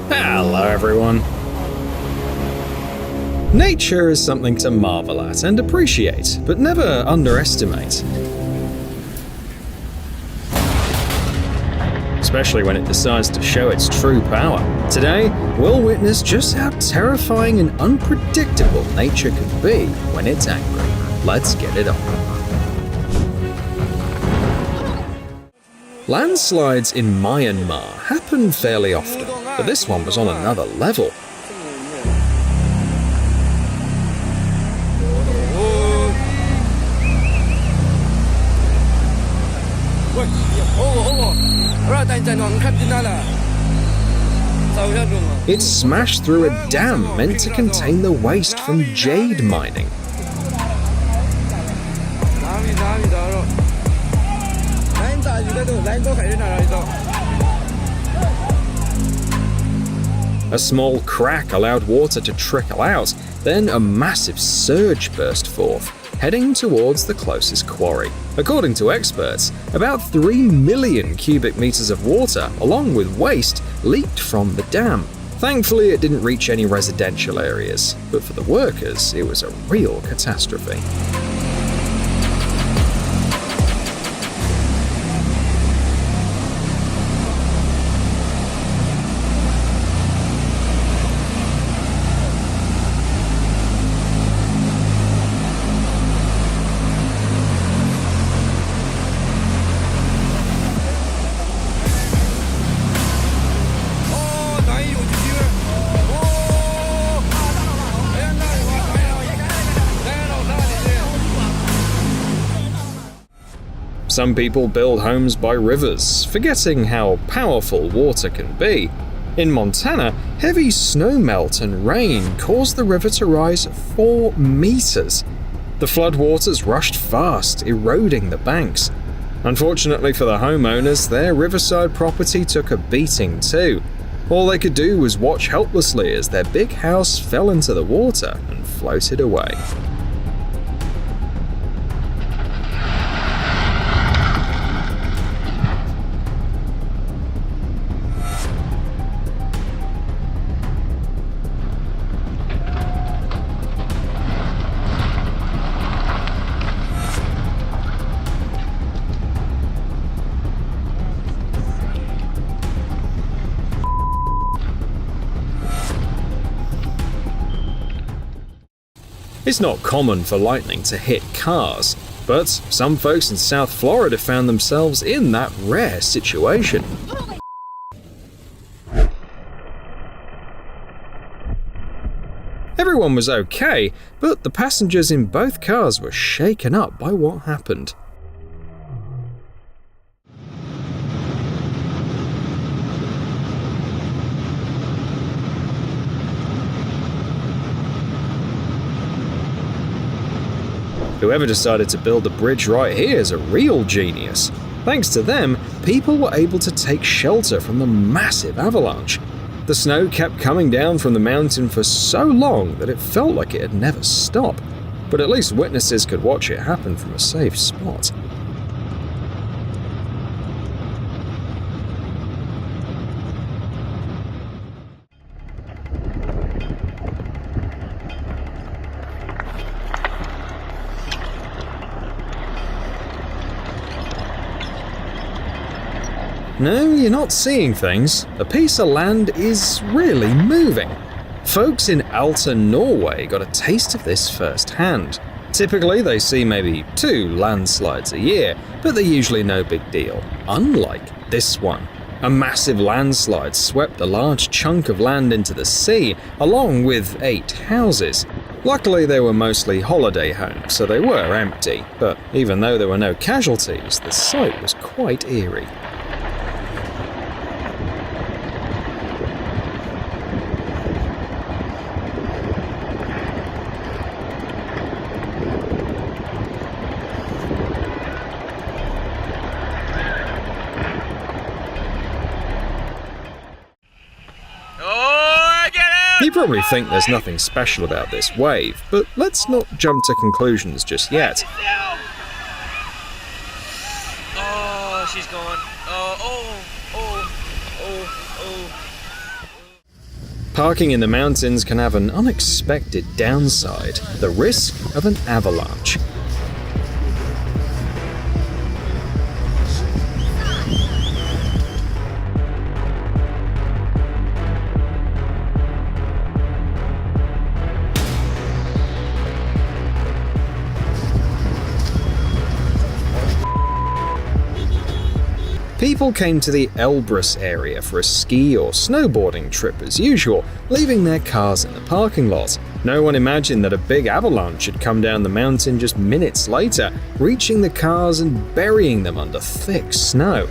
Hello everyone. Nature is something to marvel at and appreciate, but never underestimate. Especially when it decides to show its true power. Today, we'll witness just how terrifying and unpredictable nature can be when it's angry. Let's get it on. Landslides in Myanmar happen fairly often, but this one was on another level. It smashed through a dam meant to contain the waste from jade mining. A small crack allowed water to trickle out, then a massive surge burst forth, heading towards the closest quarry. According to experts, about 3 million cubic meters of water, along with waste, leaked from the dam. Thankfully, it didn't reach any residential areas, but for the workers, it was a real catastrophe. Some people build homes by rivers, forgetting how powerful water can be. In Montana, heavy snowmelt and rain caused the river to rise 4 meters. The floodwaters rushed fast, eroding the banks. Unfortunately for the homeowners, their riverside property took a beating too. All they could do was watch helplessly as their big house fell into the water and floated away. It's not common for lightning to hit cars, but some folks in South Florida found themselves in that rare situation. Everyone was okay, but the passengers in both cars were shaken up by what happened. Whoever decided to build a bridge right here is a real genius. Thanks to them, people were able to take shelter from the massive avalanche. The snow kept coming down from the mountain for so long that it felt like it had never stopped, but at least witnesses could watch it happen from a safe spot. No, you're not seeing things. A piece of land is really moving. Folks in Alta, Norway got a taste of this firsthand. Typically, they see maybe 2 landslides a year, but they're usually no big deal. Unlike this one. A massive landslide swept a large chunk of land into the sea, along with 8 houses. Luckily, they were mostly holiday homes, so they were empty. But even though there were no casualties, the sight was quite eerie. You probably think there's nothing special about this wave, but let's not jump to conclusions just yet. Oh, she's going. Parking in the mountains can have an unexpected downside: the risk of an avalanche. People came to the Elbrus area for a ski or snowboarding trip as usual, leaving their cars in the parking lot. No one imagined that a big avalanche had come down the mountain just minutes later, reaching the cars and burying them under thick snow.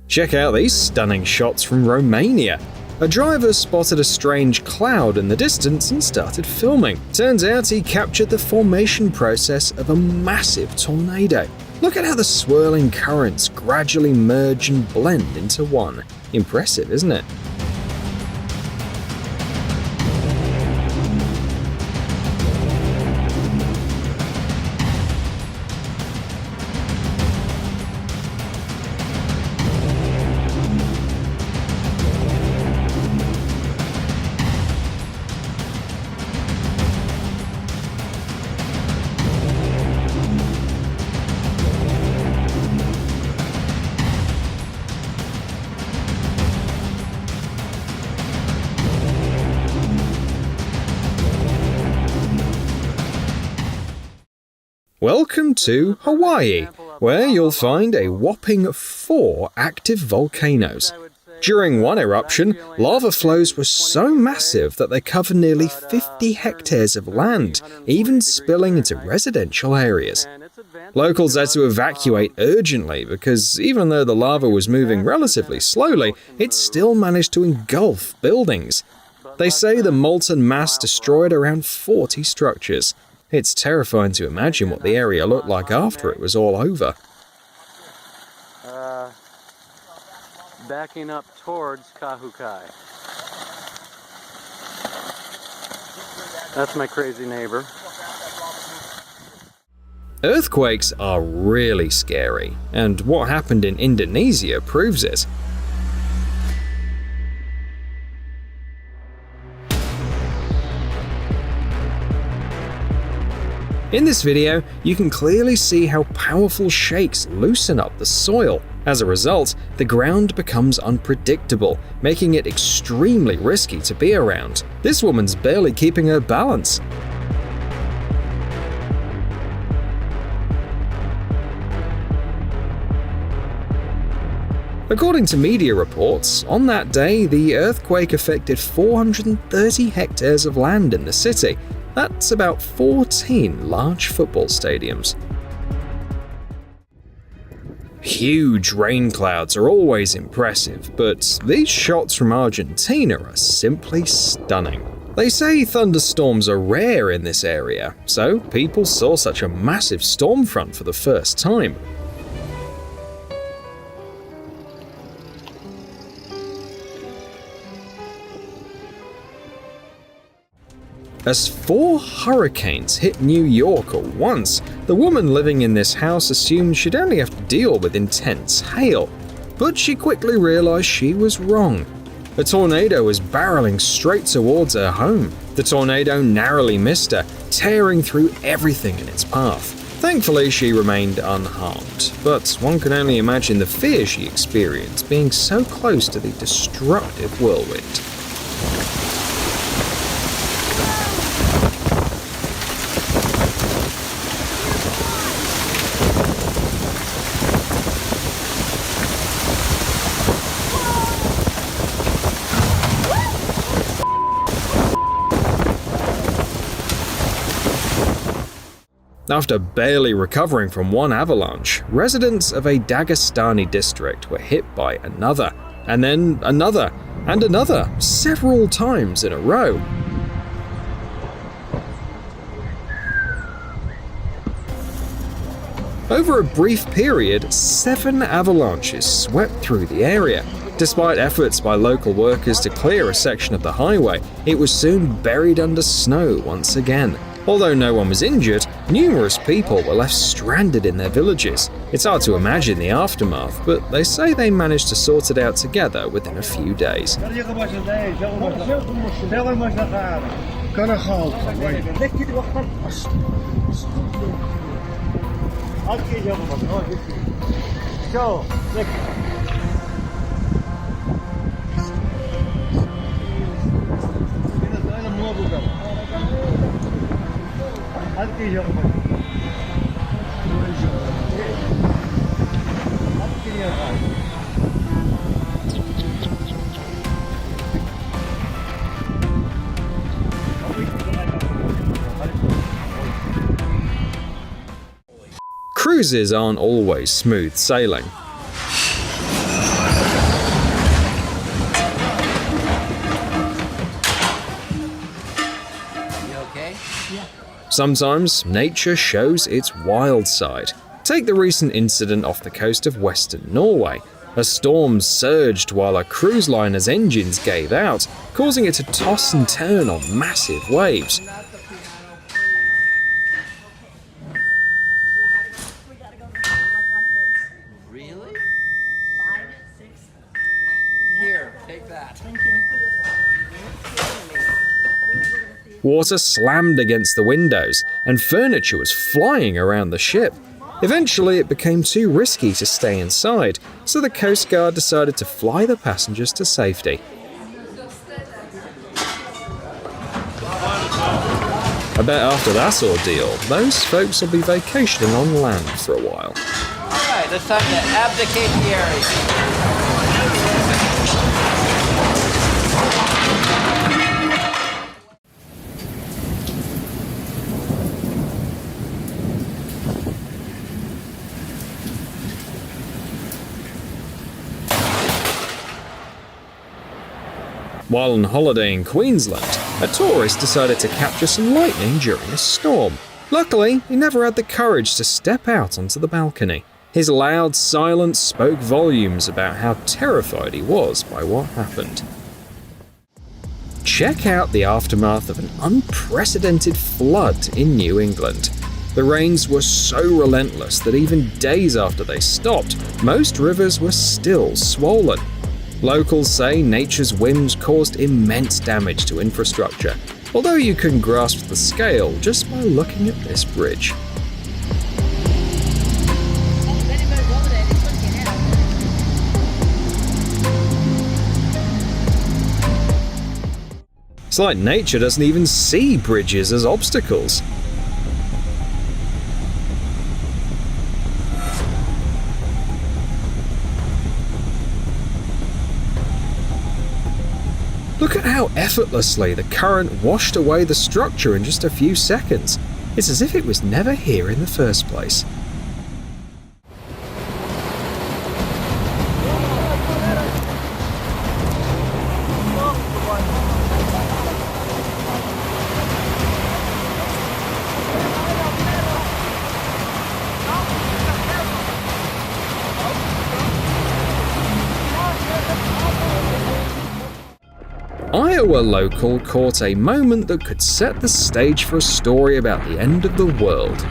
Check out these stunning shots from Romania. A driver spotted a strange cloud in the distance and started filming. Turns out he captured the formation process of a massive tornado. Look at how the swirling currents gradually merge and blend into one. Impressive, isn't it? Welcome to Hawaii, where you'll find a whopping 4 active volcanoes. During one eruption, lava flows were so massive that they covered nearly 50 hectares of land, even spilling into residential areas. Locals had to evacuate urgently because even though the lava was moving relatively slowly, it still managed to engulf buildings. They say the molten mass destroyed around 40 structures. It's terrifying to imagine what the area looked like after it was all over. Backing up towards Kahukai. That's my crazy neighbor. Earthquakes are really scary, and what happened in Indonesia proves it. In this video, you can clearly see how powerful shakes loosen up the soil. As a result, the ground becomes unpredictable, making it extremely risky to be around. This woman's barely keeping her balance. According to media reports, on that day, the earthquake affected 430 hectares of land in the city. That's about 14 large football stadiums. Huge rain clouds are always impressive, but these shots from Argentina are simply stunning. They say thunderstorms are rare in this area, so people saw such a massive storm front for the first time. As 4 hurricanes hit New York at once, the woman living in this house assumed she'd only have to deal with intense hail. But she quickly realized she was wrong. A tornado was barreling straight towards her home. The tornado narrowly missed her, tearing through everything in its path. Thankfully, she remained unharmed, but one can only imagine the fear she experienced being so close to the destructive whirlwind. After barely recovering from one avalanche, residents of a Dagestani district were hit by another, and then another, and another, several times in a row. Over a brief period, 7 avalanches swept through the area. Despite efforts by local workers to clear a section of the highway, it was soon buried under snow once again. Although no one was injured, numerous people were left stranded in their villages. It's hard to imagine the aftermath, but they say they managed to sort it out together within a few days. Cruises aren't always smooth sailing. Sometimes nature shows its wild side. Take the recent incident off the coast of western Norway. A storm surged while a cruise liner's engines gave out, causing it to toss and turn on massive waves. Really? 5, 6. Here, take that. Thank you. Water slammed against the windows, and furniture was flying around the ship. Eventually, it became too risky to stay inside, so the Coast Guard decided to fly the passengers to safety. I bet after that ordeal, those folks will be vacationing on land for a while. Alright, it's time to abdicate the area. While on holiday in Queensland, a tourist decided to capture some lightning during a storm. Luckily, he never had the courage to step out onto the balcony. His loud silence spoke volumes about how terrified he was by what happened. Check out the aftermath of an unprecedented flood in New England. The rains were so relentless that even days after they stopped, most rivers were still swollen. Locals say nature's whims caused immense damage to infrastructure, although you can grasp the scale just by looking at this bridge. It's like nature doesn't even see bridges as obstacles. Look at how effortlessly the current washed away the structure in just a few seconds. It's as if it was never here in the first place. Iowa local caught a moment that could set the stage for a story about the end of the world.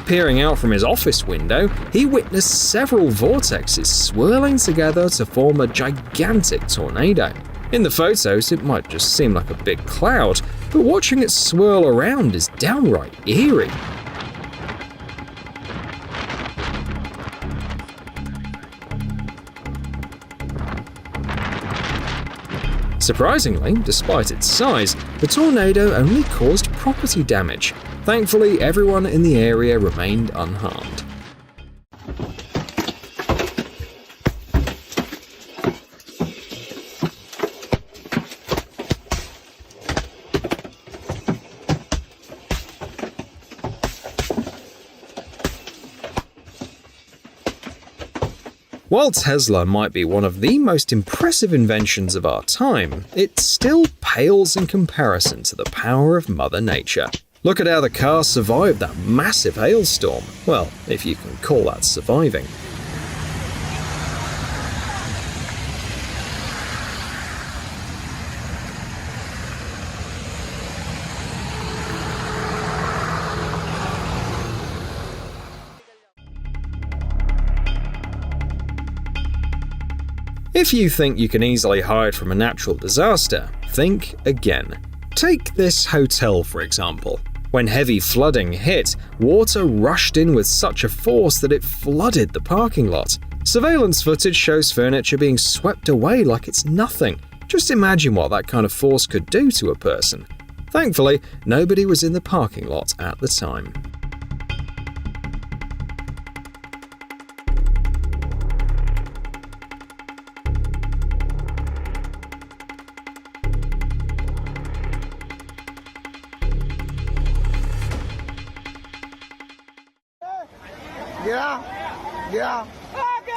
Peering out from his office window, he witnessed several vortexes swirling together to form a gigantic tornado. In the photos, it might just seem like a big cloud, but watching it swirl around is downright eerie. Surprisingly, despite its size, the tornado only caused property damage. Thankfully, everyone in the area remained unharmed. While Tesla might be one of the most impressive inventions of our time, it still pales in comparison to the power of Mother Nature. Look at how the car survived that massive hailstorm. Well, if you can call that surviving. If you think you can easily hide from a natural disaster, think again. Take this hotel, for example. When heavy flooding hit, water rushed in with such a force that it flooded the parking lot. Surveillance footage shows furniture being swept away like it's nothing. Just imagine what that kind of force could do to a person. Thankfully, nobody was in the parking lot at the time.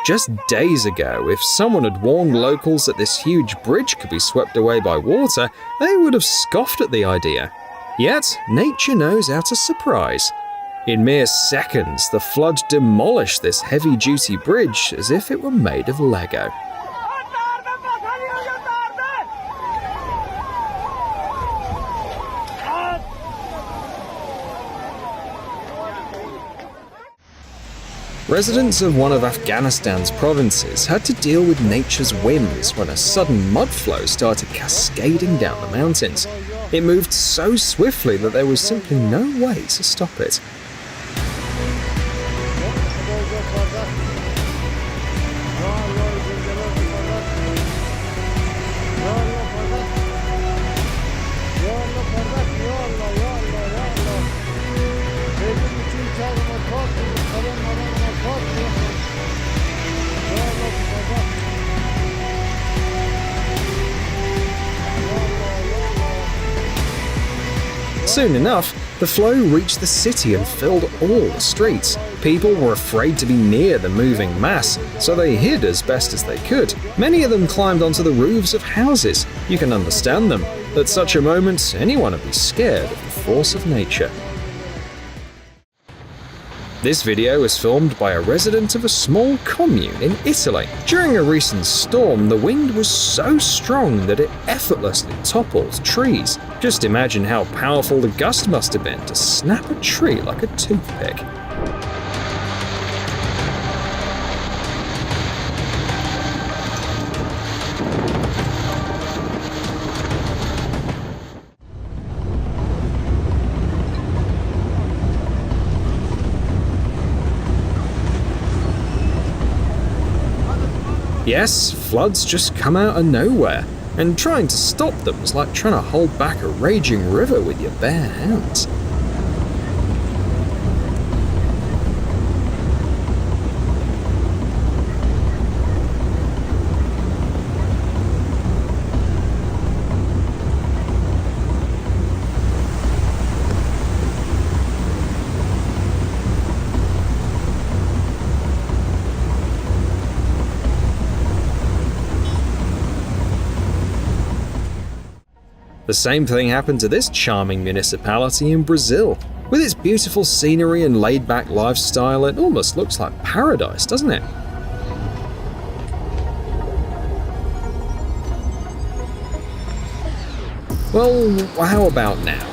Just days ago, if someone had warned locals that this huge bridge could be swept away by water, they would have scoffed at the idea. Yet, nature knows how to surprise. In mere seconds, the flood demolished this heavy-duty bridge as if it were made of Lego. Residents of one of Afghanistan's provinces had to deal with nature's whims when a sudden mud flow started cascading down the mountains. It moved so swiftly that there was simply no way to stop it. Soon enough, the flow reached the city and filled all the streets. People were afraid to be near the moving mass, so they hid as best as they could. Many of them climbed onto the roofs of houses. You can understand them. At such a moment, anyone would be scared of the force of nature. This video was filmed by a resident of a small commune in Italy. During a recent storm, the wind was so strong that it effortlessly toppled trees. Just imagine how powerful the gust must have been to snap a tree like a toothpick. Yes, floods just come out of nowhere, and trying to stop them is like trying to hold back a raging river with your bare hands. The same thing happened to this charming municipality in Brazil. With its beautiful scenery and laid-back lifestyle, it almost looks like paradise, doesn't it? Well, how about now?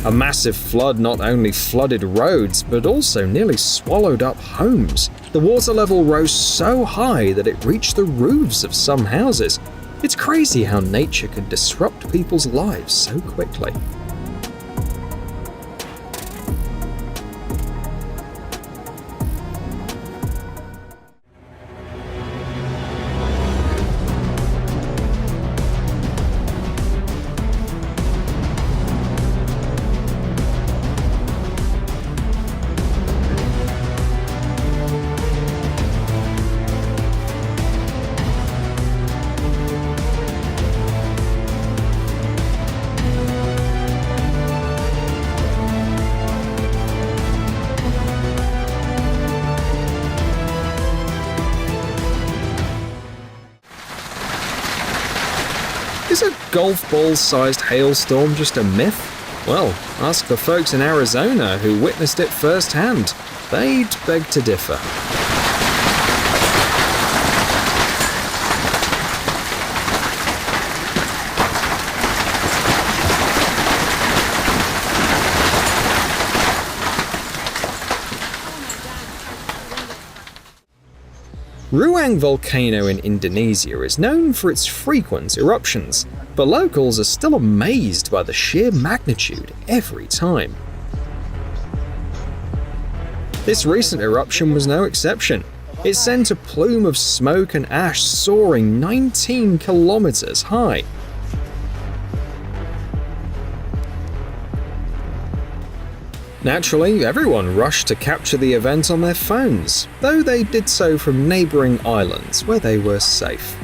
A massive flood not only flooded roads, but also nearly swallowed up homes. The water level rose so high that it reached the roofs of some houses. It's crazy how nature can disrupt people's lives so quickly. Is a golf ball-sized hailstorm just a myth? Well, ask the folks in Arizona who witnessed it firsthand. They'd beg to differ. Ruang volcano in Indonesia is known for its frequent eruptions, but locals are still amazed by the sheer magnitude every time. This recent eruption was no exception. It sent a plume of smoke and ash soaring 19 kilometers high. Naturally, everyone rushed to capture the event on their phones, though they did so from neighboring islands where they were safe.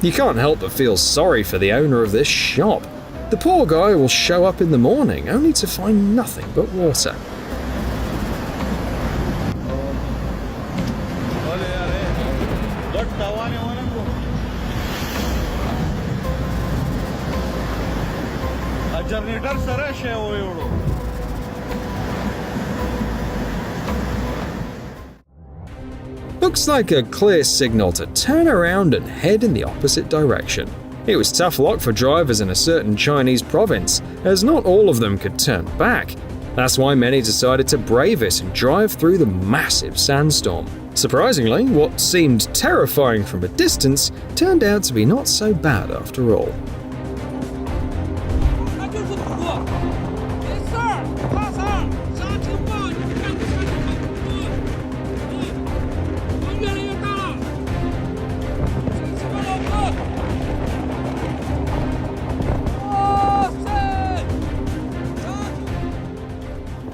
You can't help but feel sorry for the owner of this shop. The poor guy will show up in the morning only to find nothing but water. Looks like a clear signal to turn around and head in the opposite direction. It was tough luck for drivers in a certain Chinese province, as not all of them could turn back. That's why many decided to brave it and drive through the massive sandstorm. Surprisingly, what seemed terrifying from a distance turned out to be not so bad after all.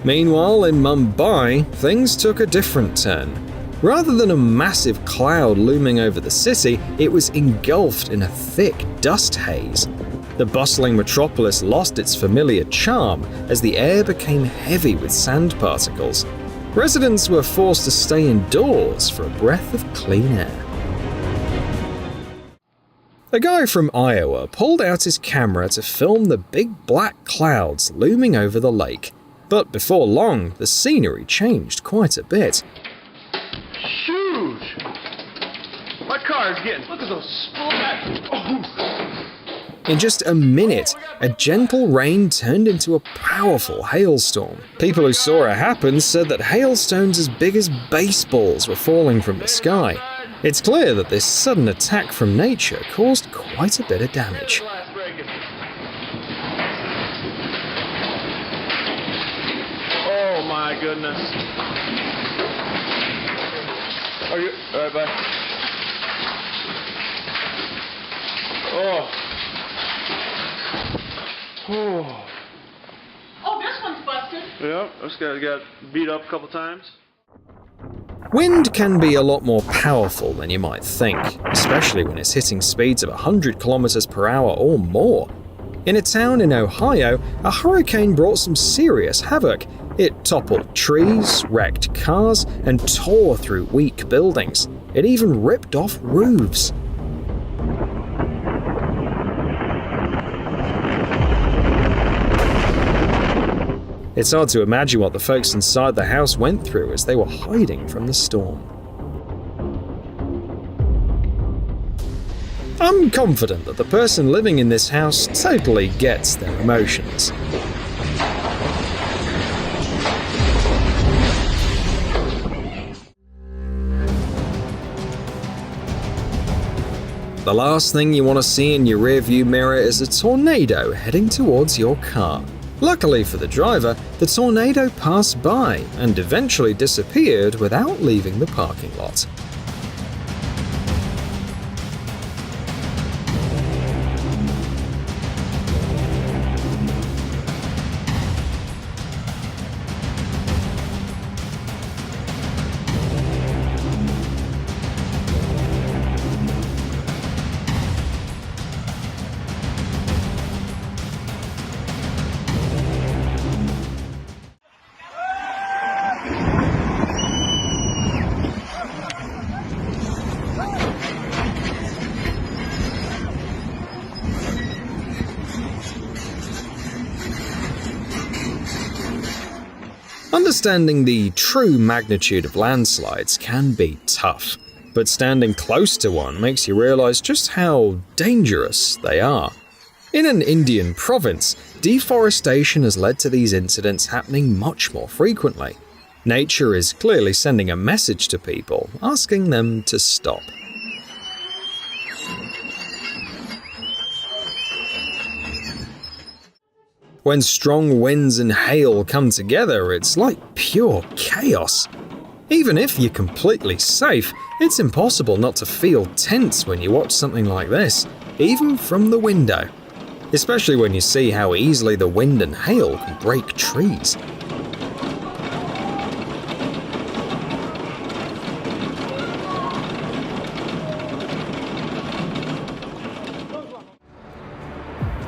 Meanwhile, in Mumbai, things took a different turn. Rather than a massive cloud looming over the city, it was engulfed in a thick dust haze. The bustling metropolis lost its familiar charm as the air became heavy with sand particles. Residents were forced to stay indoors for a breath of clean air. A guy from Iowa pulled out his camera to film the big black clouds looming over the lake. But before long, the scenery changed quite a bit. Huge! My car is getting... Look at those splats! Oh. In just a minute, a gentle rain turned into a powerful hailstorm. People who saw it happen said that hailstones as big as baseballs were falling from the sky. It's clear that this sudden attack from nature caused quite a bit of damage. Oh my goodness. Are you... Alright, bye. Oh. Oh. Oh, this one's busted. Yep, this guy got beat up a couple times. Wind can be a lot more powerful than you might think, especially when it's hitting speeds of 100 kilometers per hour or more. In a town in Ohio, a hurricane brought some serious havoc. It toppled trees, wrecked cars, and tore through weak buildings. It even ripped off roofs. It's hard to imagine what the folks inside the house went through as they were hiding from the storm. I'm confident that the person living in this house totally gets their emotions. The last thing you want to see in your rearview mirror is a tornado heading towards your car. Luckily for the driver, the tornado passed by and eventually disappeared without leaving the parking lot. Understanding the true magnitude of landslides can be tough, but standing close to one makes you realize just how dangerous they are. In an Indian province, deforestation has led to these incidents happening much more frequently. Nature is clearly sending a message to people, asking them to stop. When strong winds and hail come together, it's like pure chaos. Even if you're completely safe, it's impossible not to feel tense when you watch something like this, even from the window. Especially when you see how easily the wind and hail can break trees.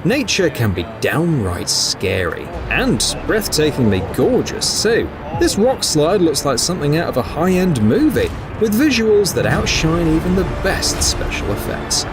Nature can be downright scary, and breathtakingly gorgeous too. This rock slide looks like something out of a high-end movie, with visuals that outshine even the best special effects.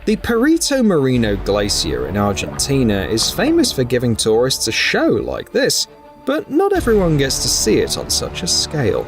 The Perito Moreno Glacier in Argentina is famous for giving tourists a show like this, but not everyone gets to see it on such a scale.